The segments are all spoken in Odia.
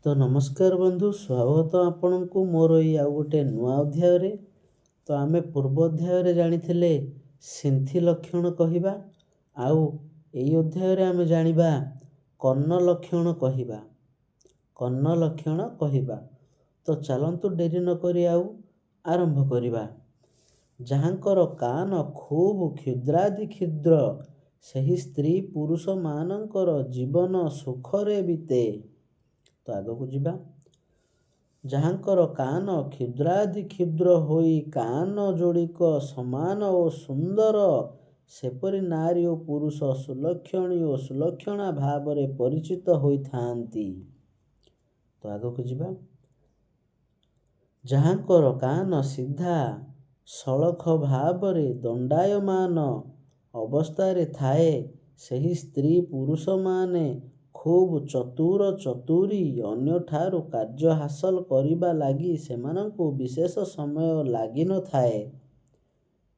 तो नमस्कार बंधु, स्वागत आपणको मोर आउ गोटे नुआ अध्याय। तो आमे पूर्व अध्याय जानिथिले सिंथी लक्षण कहिबा, आउ एई अध्याय आमे जानिबा कर्ण लक्षण कहिबा। कर्ण लक्षण कहिबा तो चलंतु डेरी न करी आउ आरंभ करिबा। जहाँकर कान खूब क्षुद्रादि क्षुद्र, सही स्त्री पुरुष मानकर जीवन सुखरे बीते। तो आगକୁ ଯିବା। ଯାହାଙ୍କର କାନ କ୍ଷୁଦ୍ରାଦି କ୍ଷୁଦ୍ର ହୋଇ କାନ ଯୋଡ଼ିକ ସମାନ ଓ ସୁନ୍ଦର, ସେପରି ନାରୀ ଓ ପୁରୁଷ ସୁଲକ୍ଷଣୀ ଓ ସୁଲକ୍ଷଣା ଭାବରେ ପରିଚିତ ହୋଇଥାନ୍ତି। ତ ଆଗକୁ ଯିବା। ଯାହାଙ୍କର କାନ ସିଧା ସଳଖ ଭାବରେ ଦଣ୍ଡାୟମାନ ଅବସ୍ଥାରେ ଥାଏ, ସେହି ସ୍ତ୍ରୀ ପୁରୁଷମାନେ ଖୁବ୍ ଚତୁର ଚତୁରୀ, ଅନ୍ୟଠାରୁ କାର୍ଯ୍ୟ ହାସଲ କରିବା ଲାଗି ସେମାନଙ୍କୁ ବିଶେଷ ସମୟ ଲାଗିନଥାଏ।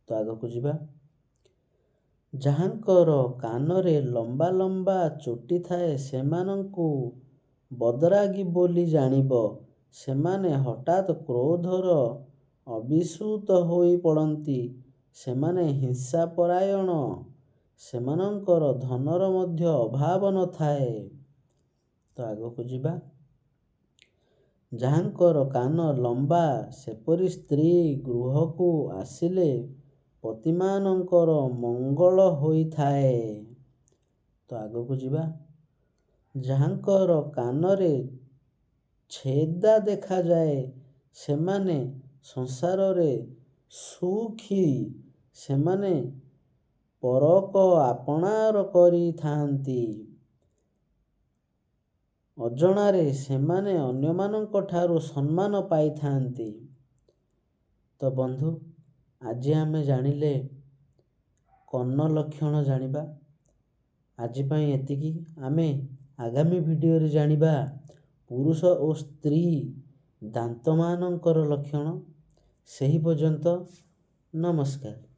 ତ ଆଗକୁ ଯିବା। ଯାହାଙ୍କର କାନରେ ଲମ୍ବା ଲମ୍ବା ଚୁଟି ଥାଏ, ସେମାନଙ୍କୁ ବଦରାଗୀ ବୋଲି ଜାଣିବ। ସେମାନେ ହଠାତ୍ କ୍ରୋଧର ଅଭିଭୂତ ହୋଇ ପଡ଼ନ୍ତି। ସେମାନେ ହିଂସାପରାୟଣ, ସେମାନଙ୍କର ଧନର ମଧ୍ୟ ଅଭାବ ନଥାଏ। ତ ଆଗକୁ ଯିବା। ଯାହାଙ୍କର କାନ ଲମ୍ବା, ସେପରି ସ୍ତ୍ରୀ ଗୃହକୁ ଆସିଲେ ପତିମାନଙ୍କର ମଙ୍ଗଳ ହୋଇଥାଏ। ତ ଆଗକୁ ଯିବା। ଯାହାଙ୍କର କାନରେ ଛେଦା ଦେଖାଯାଏ, ସେମାନେ ସଂସାରରେ ସୁଖୀ। ସେମାନେ ପରକ ଆପଣାର କରିଥାନ୍ତି। ଅଜଣାରେ ସେମାନେ ଅନ୍ୟମାନଙ୍କ ଠାରୁ ସମ୍ମାନ ପାଇଥାନ୍ତି। ତ ବନ୍ଧୁ, ଆଜି ଆମେ ଜାଣିଲେ କର୍ଣ୍ଣ ଲକ୍ଷଣ ଜାଣିବା। ଆଜି ପାଇଁ ଏତିକି। ଆମେ ଆଗାମୀ ଭିଡ଼ିଓରେ ଜାଣିବା ପୁରୁଷ ଓ ସ୍ତ୍ରୀ ଦାନ୍ତମାନଙ୍କର ଲକ୍ଷଣ। ସେହି ପର୍ଯ୍ୟନ୍ତ ନମସ୍କାର।